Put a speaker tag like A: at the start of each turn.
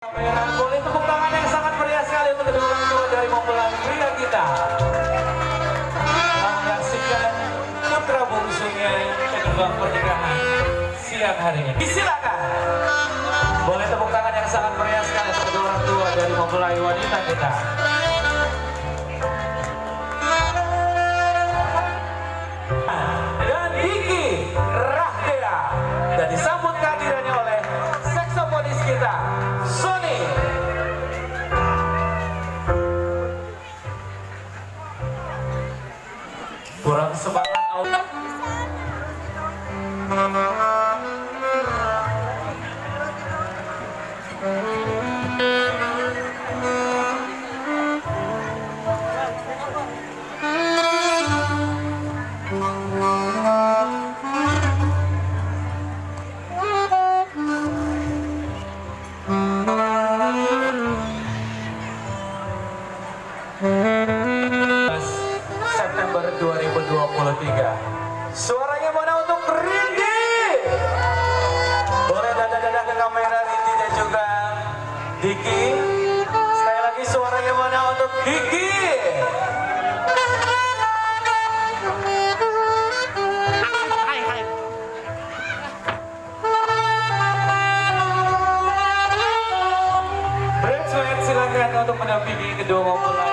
A: Boleh tepuk tangan yang sangat meriah sekali untuk kedua orang tua dari mempelai pria kita. Menyaksikan putra bungsunya ke gerbang pernikahan siang hari ini. Silakan. Boleh tepuk tangan yang sangat meriah sekali untuk kedua orang tua dari mempelai wanita kita. Dan Diki Rahdea, dan disambut kehadirannya oleh saksofonis kita Sony. Kurang semangat audio. September 2023. Suaranya mana untuk Rindi? Boleh dada-dada ke kamera Rindi dan juga Diki. Sekali lagi suaranya mana untuk Diki? Bridesmaid silakan untuk mendampingi kedua mempelai.